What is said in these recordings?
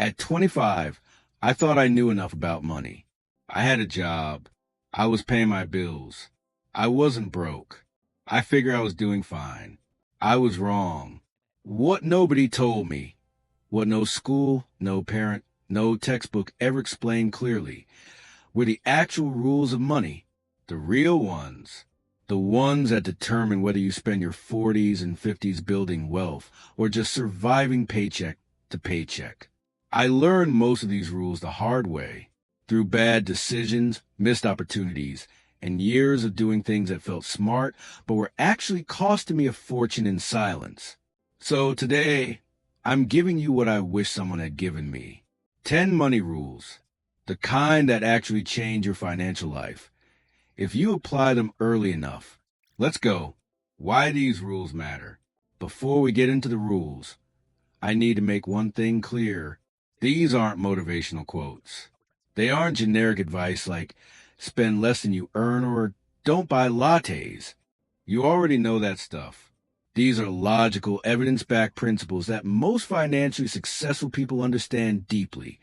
At 25, I thought I knew enough about money. I had a job. I was paying my bills. I wasn't broke. I figured I was doing fine. I was wrong. What nobody told me, what no school, no parent, no textbook ever explained clearly, were the actual rules of money, the real ones, the ones that determine whether you spend your 40s and 50s building wealth or just surviving paycheck to paycheck. I learned most of these rules the hard way, through bad decisions, missed opportunities, and years of doing things that felt smart but were actually costing me a fortune in silence. So today, I'm giving you what I wish someone had given me. 10 money rules, the kind that actually change your financial life. If you apply them early enough. Let's go. Why these rules matter. Before we get into the rules, I need to make one thing clear. These aren't motivational quotes. They aren't generic advice like spend less than you earn or don't buy lattes. You already know that stuff. These are logical, evidence-backed principles that most financially successful people understand deeply,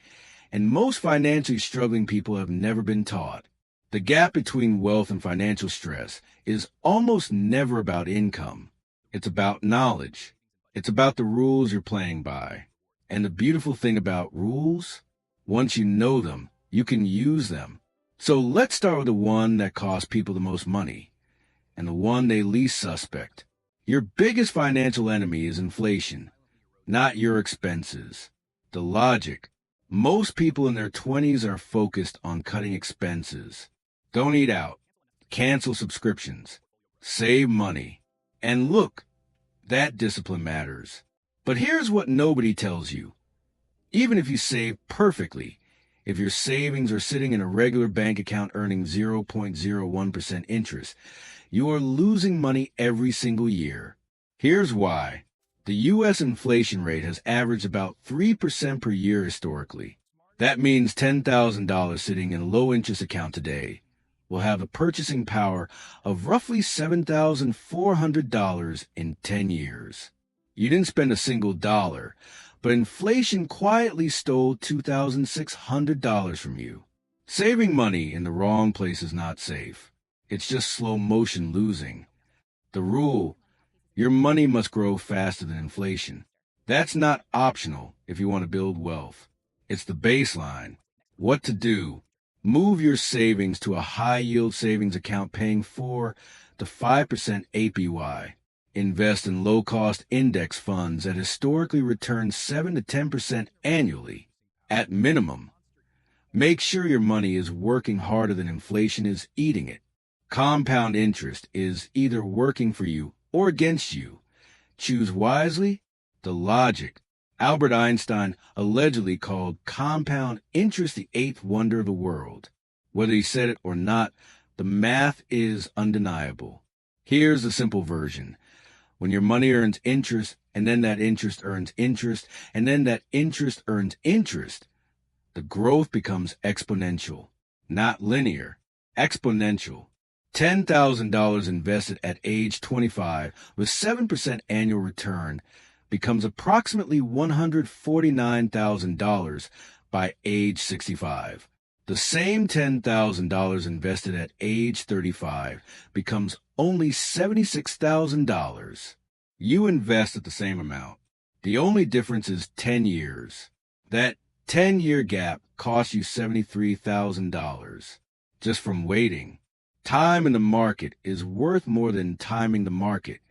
and most financially struggling people have never been taught. The gap between wealth and financial stress is almost never about income. It's about knowledge. It's about the rules you're playing by. And the beautiful thing about rules, once you know them, you can use them. So let's start with the one that costs people the most money, and the one they least suspect. Your biggest financial enemy is inflation, not your expenses. The logic. Most people in their 20s are focused on cutting expenses. Don't eat out. Cancel subscriptions. Save money. And look, that discipline matters. But here's what nobody tells you. Even if you save perfectly, if your savings are sitting in a regular bank account earning 0.01% interest, you are losing money every single year. Here's why. The U.S. inflation rate has averaged about 3% per year historically. That means $10,000 sitting in a low-interest account today will have a purchasing power of roughly $7,400 in 10 years. You didn't spend a single dollar, but inflation quietly stole $2,600 from you. Saving money in the wrong place is not safe. It's just slow motion losing. The rule, your money must grow faster than inflation. That's not optional if you want to build wealth. It's the baseline. What to do? Move your savings to a high-yield savings account paying 4 to 5% APY. Invest in low-cost index funds that historically return 7 to 10% annually. At minimum, make sure your money is working harder than inflation is eating it. Compound interest is either working for you or against you. Choose wisely. The logic. Albert Einstein allegedly called compound interest the eighth wonder of the world. Whether he said it or not, the math is undeniable. Here's the simple version. When your money earns interest, and then that interest earns interest, and then that interest earns interest, the growth becomes exponential, not linear, exponential. $10,000 invested at age 25 with 7% annual return becomes approximately $149,000 by age 65. The same $10,000 invested at age 35 becomes only $76,000. You invest at the same amount. The only difference is 10 years. That 10-year gap costs you $73,000 just from waiting. Time in the market is worth more than timing the market.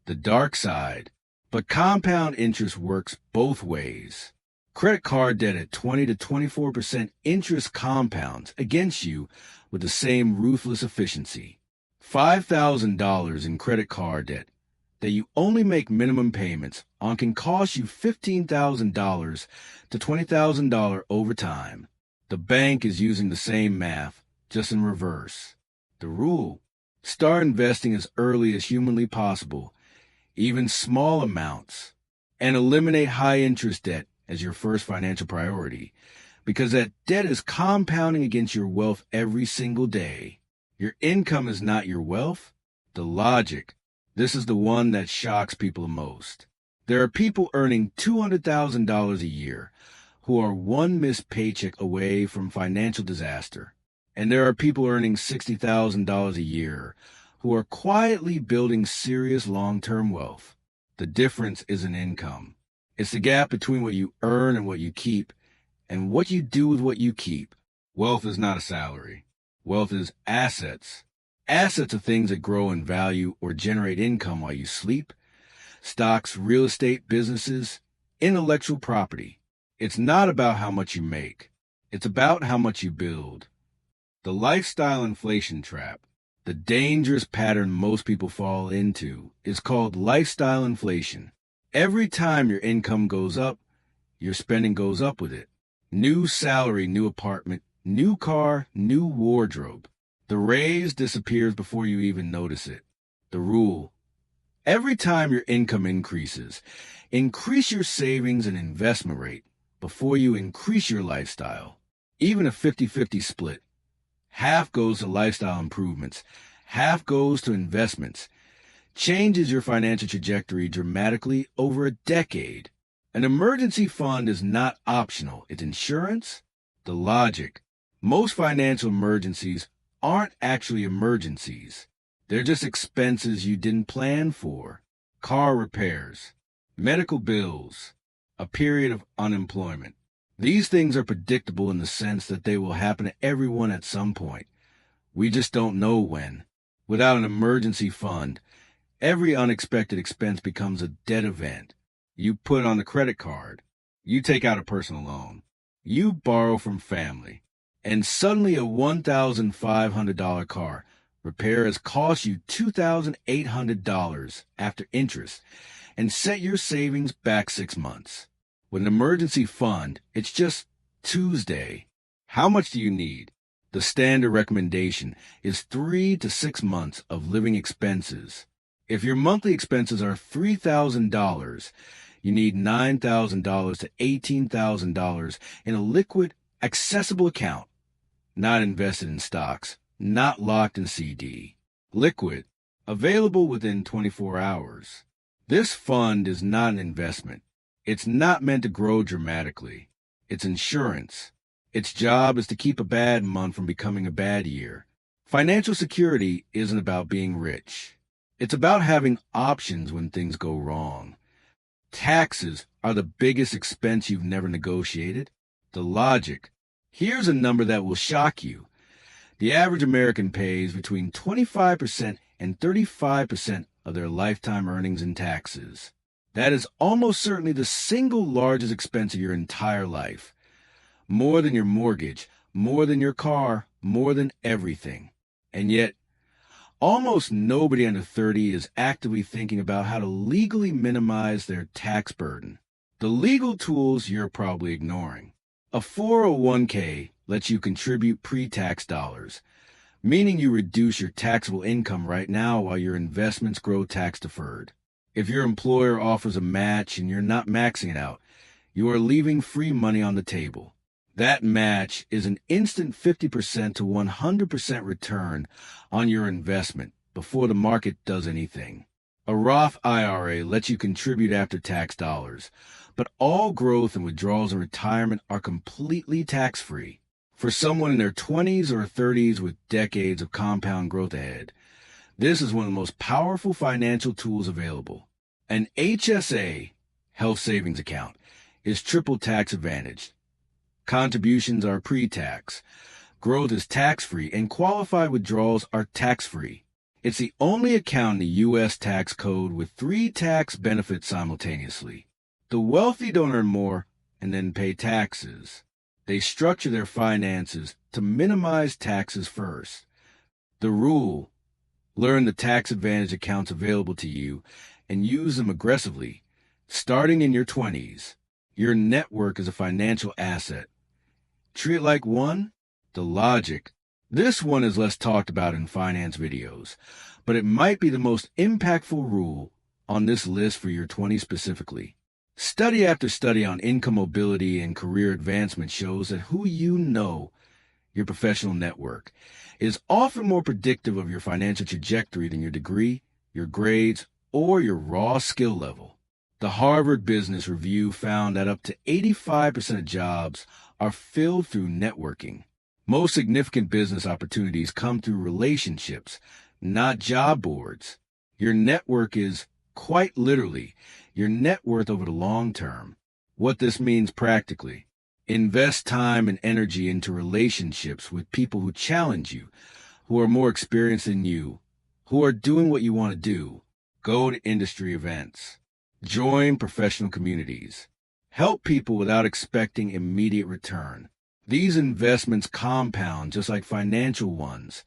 The dark side. But compound interest works both ways. Credit card debt at 20 to 24% interest compounds against you with the same ruthless efficiency. $5,000 in credit card debt that you only make minimum payments on can cost you $15,000 to $20,000 over time. The bank is using the same math, just in reverse. The rule: start investing as early as humanly possible, even small amounts, and eliminate high-interest debt as your first financial priority, because that debt is compounding against your wealth every single day. Your income is not your wealth. The logic. This is the one that shocks people the most. There are people earning $200,000 a year, who are one missed paycheck away from financial disaster. And there are people earning $60,000 a year who are quietly building serious long-term wealth. The difference isn't income. It's the gap between what you earn and what you keep, and what you do with what you keep. Wealth is not a salary. Wealth is assets. Assets are things that grow in value or generate income while you sleep. Stocks, real estate, businesses, intellectual property. It's not about how much you make. It's about how much you build. The lifestyle inflation trap, the dangerous pattern most people fall into, is called lifestyle inflation. Every time your income goes up, your spending goes up with it. New salary, new apartment, new car, new wardrobe. The raise disappears before you even notice it. The rule: every time your income increases, increase your savings and investment rate before you increase your lifestyle. Even a 50-50 split. Half goes to lifestyle improvements, half goes to investments. Changes your financial trajectory dramatically over a decade. An emergency fund is not optional. It's insurance. The logic: most financial emergencies aren't actually emergencies. They're just expenses you didn't plan for. Car repairs, medical bills, a period of unemployment. These things are predictable in the sense that they will happen to everyone at some point. We just don't know when. Without an emergency fund, every unexpected expense becomes a dead event. You put on the credit card. You take out a personal loan. You borrow from family. And suddenly a $1,500 car repair has cost you $2,800 after interest and set your savings back 6 months. With an emergency fund, it's just Tuesday. How much do you need? The standard recommendation is 3 to 6 months of living expenses. If your monthly expenses are $3,000, you need $9,000 to $18,000 in a liquid, accessible account, not invested in stocks, not locked in CD. Liquid, available within 24 hours. This fund is not an investment. It's not meant to grow dramatically. It's insurance. Its job is to keep a bad month from becoming a bad year. Financial security isn't about being rich. It's about having options when things go wrong. Taxes are the biggest expense you've never negotiated. The logic: here's a number that will shock you. The average American pays between 25% and 35% of their lifetime earnings in taxes. That is almost certainly the single largest expense of your entire life. More than your mortgage, more than your car, more than everything. And yet, almost nobody under 30 is actively thinking about how to legally minimize their tax burden. The legal tools you're probably ignoring. A 401k lets you contribute pre-tax dollars, meaning you reduce your taxable income right now while your investments grow tax-deferred. If your employer offers a match and you're not maxing it out, you are leaving free money on the table. That match is an instant 50% to 100% return on your investment before the market does anything. A Roth IRA lets you contribute after-tax dollars, but all growth and withdrawals in retirement are completely tax-free. For someone in their 20s or 30s with decades of compound growth ahead, this is one of the most powerful financial tools available. An HSA, health savings account, is triple tax advantaged. Contributions are pre-tax. Growth is tax-free, and qualified withdrawals are tax-free. It's the only account in the U.S. tax code with 3 tax benefits simultaneously. The wealthy don't earn more and then pay taxes. They structure their finances to minimize taxes first. The rule: learn the tax advantage accounts available to you and use them aggressively, starting in your 20s. Your network is a financial asset. Treat it like one. The logic: this one is less talked about in finance videos, but it might be the most impactful rule on this list for your 20s specifically. Study after study on income mobility and career advancement shows that who you know, your professional network, is often more predictive of your financial trajectory than your degree, your grades, or your raw skill level. The Harvard Business Review found that up to 85% of jobs are filled through networking. Most significant business opportunities come through relationships, not job boards. Your network is, quite literally, your net worth over the long term. What this means practically: invest time and energy into relationships with people who challenge you, who are more experienced than you, who are doing what you want to do. Go to industry events. Join professional communities. Help people without expecting immediate return. These investments compound just like financial ones,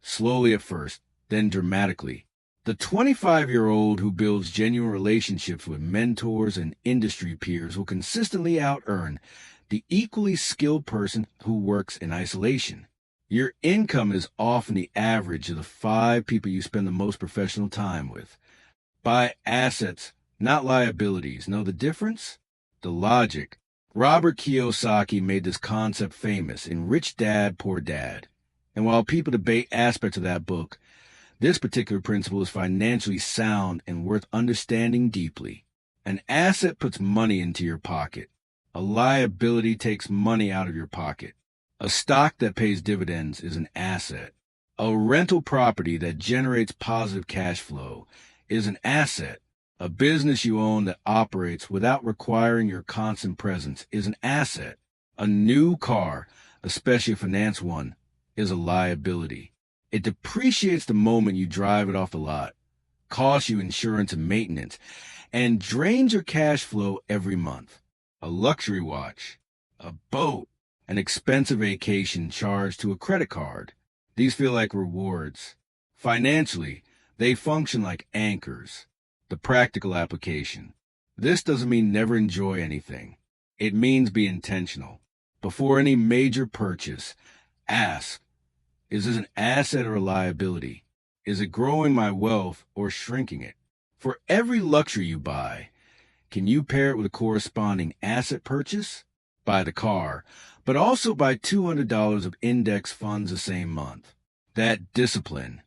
slowly at first, then dramatically. The 25-year-old who builds genuine relationships with mentors and industry peers will consistently out-earn the equally skilled person who works in isolation. Your income is often the average of the 5 people you spend the most professional time with. Buy assets, not liabilities. Know the difference? The logic. Robert Kiyosaki made this concept famous in Rich Dad, Poor Dad. And while people debate aspects of that book, this particular principle is financially sound and worth understanding deeply. An asset puts money into your pocket. A liability takes money out of your pocket. A stock that pays dividends is an asset. A rental property that generates positive cash flow is an asset. A business you own that operates without requiring your constant presence is an asset. A new car, especially a finance one, is a liability. It depreciates the moment you drive it off the lot, costs you insurance and maintenance, and drains your cash flow every month. A luxury watch, a boat, an expensive vacation charged to a credit card. These feel like rewards. Financially, they function like anchors. The practical application. This doesn't mean never enjoy anything. It means be intentional. Before any major purchase, ask, is this an asset or a liability? Is it growing my wealth or shrinking it? For every luxury you buy, can you pair it with a corresponding asset purchase? Buy the car, but also buy $200 of index funds the same month. That discipline,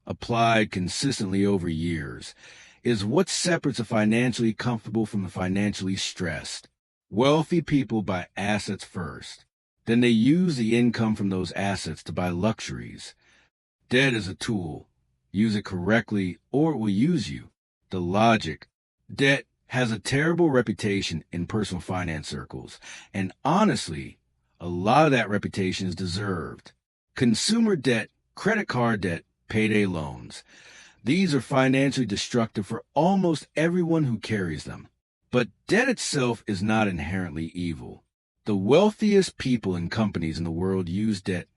applied consistently over years, is what separates the financially comfortable from the financially stressed. Wealthy people buy assets first. Then they use the income from those assets to buy luxuries. Debt is a tool. Use it correctly or it will use you. The logic. Debt has a terrible reputation in personal finance circles, and honestly, a lot of that reputation is deserved. Consumer debt, credit card debt, payday loans. These are financially destructive for almost everyone who carries them. But debt itself is not inherently evil. The wealthiest people and companies in the world use debt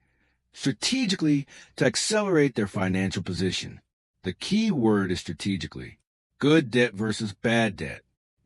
strategically to accelerate their financial position. The key word is strategically. Good debt versus bad debt.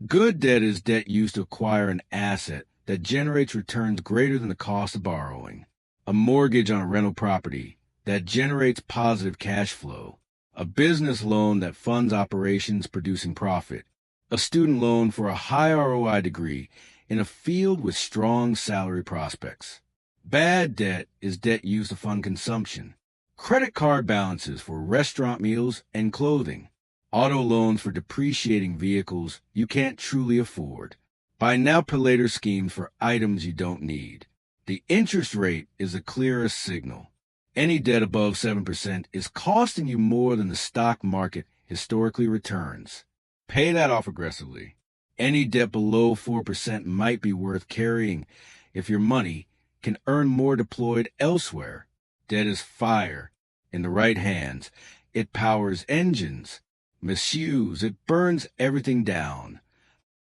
Good debt is debt used to acquire an asset that generates returns greater than the cost of borrowing. A mortgage on a rental property that generates positive cash flow. A business loan that funds operations producing profit. A student loan for a high ROI degree in a field with strong salary prospects. Bad debt is debt used to fund consumption. Credit card balances for restaurant meals and clothing. Auto loans for depreciating vehicles you can't truly afford. Buy now pay later schemes for items you don't need. The interest rate is the clearest signal. Any debt above 7% is costing you more than the stock market historically returns. Pay that off aggressively. Any debt below 4% might be worth carrying if your money can earn more deployed elsewhere. Debt is fire. In the right hands, it powers engines. Misuse, it burns everything down.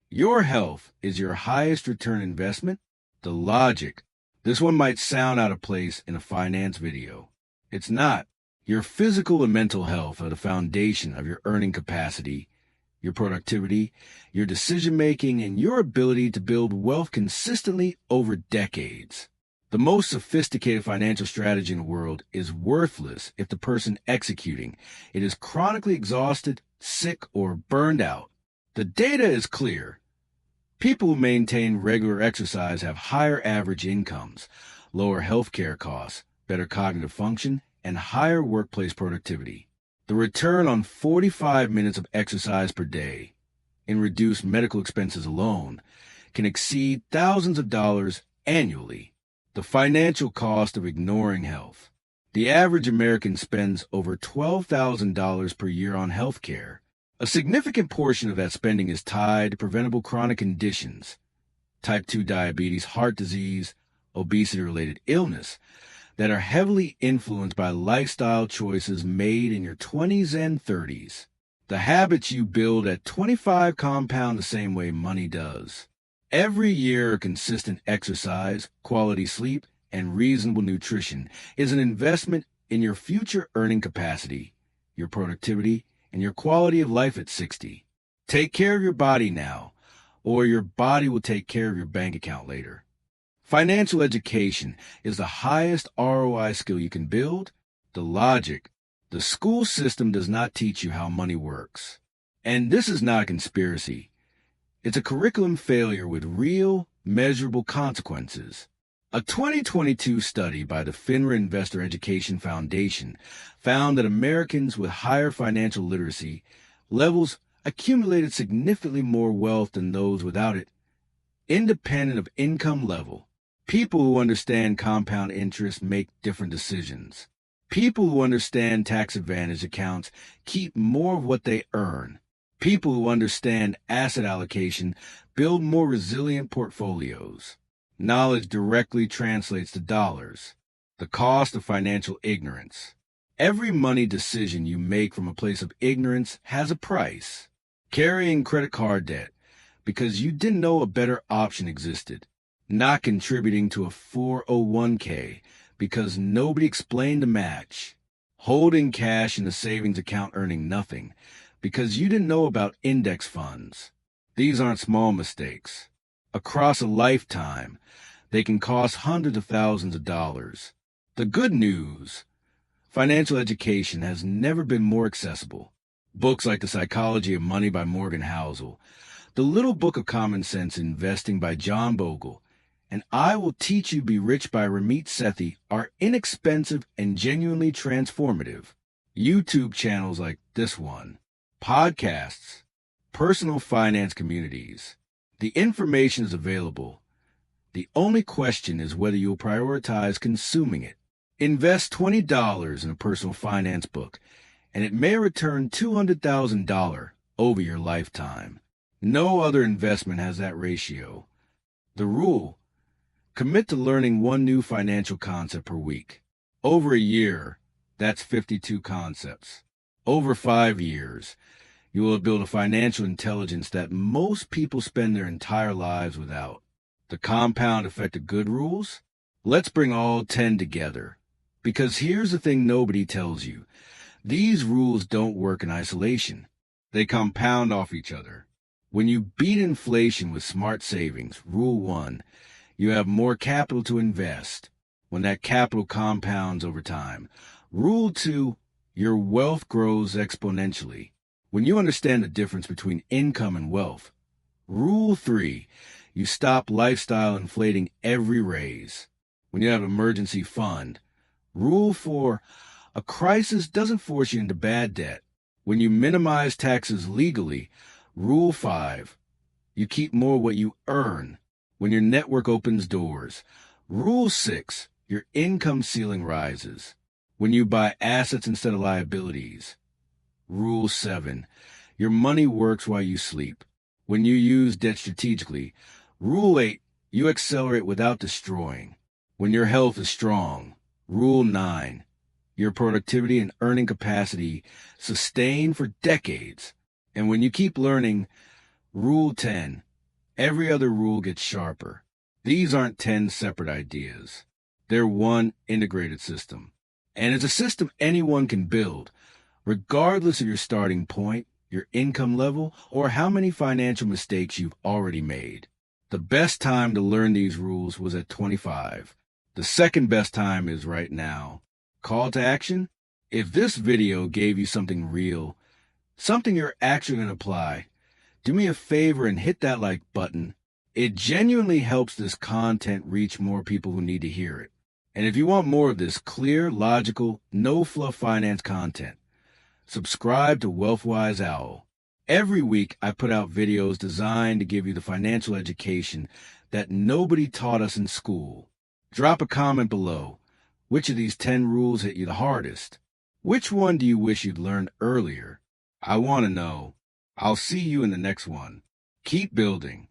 Your health is your highest return investment. The logic. This one might sound out of place in a finance video. It's not. Your physical and mental health are the foundation of your earning capacity, your productivity, your decision-making, and your ability to build wealth consistently over decades. The most sophisticated financial strategy in the world is worthless if the person executing it is chronically exhausted, sick, or burned out. The data is clear. People who maintain regular exercise have higher average incomes, lower healthcare costs, better cognitive function, and higher workplace productivity. The return on 45 minutes of exercise per day, in reduced medical expenses alone can exceed thousands of dollars annually. The financial cost of ignoring health. The average American spends over $12,000 per year on health care. A significant portion of that spending is tied to preventable chronic conditions, type 2 diabetes, heart disease, obesity-related illness, that are heavily influenced by lifestyle choices made in your 20s and 30s. The habits you build at 25 compound the same way money does. Every year, consistent exercise, quality sleep, and reasonable nutrition is an investment in your future earning capacity, your productivity, and your quality of life at 60. Take care of your body now, or your body will take care of your bank account later. Financial education is the highest ROI skill you can build. The logic. The school system does not teach you how money works. And this is not a conspiracy. It's a curriculum failure with real, measurable consequences. A 2022 study by the FINRA Investor Education Foundation found that Americans with higher financial literacy levels accumulated significantly more wealth than those without it, independent of income level. People who understand compound interest make different decisions. People who understand tax advantage accounts keep more of what they earn. People who understand asset allocation build more resilient portfolios. Knowledge directly translates to dollars. The cost of financial ignorance. Every money decision you make from a place of ignorance has a price. Carrying credit card debt because you didn't know a better option existed. Not contributing to a 401k because nobody explained the match. Holding cash in a savings account earning nothing because you didn't know about index funds. These aren't small mistakes. Across a lifetime, they can cost hundreds of thousands of dollars. The good news, financial education has never been more accessible. Books like The Psychology of Money by Morgan Housel, The Little Book of Common Sense Investing by John Bogle, and I Will Teach You Be Rich by Ramit Sethi are inexpensive and genuinely transformative. YouTube channels like this one, podcasts, personal finance communities. The information is available. The only question is whether you'll prioritize consuming it. Invest $20 in a personal finance book, and it may return $200,000 over your lifetime. No other investment has that ratio. The rule: commit to learning one new financial concept per week. Over a year, that's 52 concepts. Over 5 years, you will build a financial intelligence that most people spend their entire lives without. The compound effect of good rules? Let's bring all 10 together. Because here's the thing nobody tells you. These rules don't work in isolation. They compound off each other. When you beat inflation with smart savings, Rule 1, you have more capital to invest. When that capital compounds over time. Rule 2, your wealth grows exponentially. When you understand the difference between income and wealth. Rule 3, you stop lifestyle inflating every raise. When you have an emergency fund. Rule 4, a crisis doesn't force you into bad debt. When you minimize taxes legally. Rule 5, you keep more what you earn. When your network opens doors. Rule 6, your income ceiling rises. When you buy assets instead of liabilities. Rule 7, your money works while you sleep. When you use debt strategically. Rule 8, you accelerate without destroying. When your health is strong. Rule 9, your productivity and earning capacity sustain for decades. And when you keep learning. Rule 10, every other rule gets sharper. These aren't 10 separate ideas. They're one integrated system. And it's a system anyone can build, regardless of your starting point, your income level, or how many financial mistakes you've already made. The best time to learn these rules was at 25. The second best time is right now. Call to action? If this video gave you something real, something you're actually going to apply, do me a favor and hit that like button. It genuinely helps this content reach more people who need to hear it. And if you want more of this clear, logical, no-fluff finance content, subscribe to Wealthwise Owl. Every week, I put out videos designed to give you the financial education that nobody taught us in school. Drop a comment below. Which of these 10 rules hit you the hardest? Which one do you wish you'd learned earlier? I want to know. I'll see you in the next one. Keep building.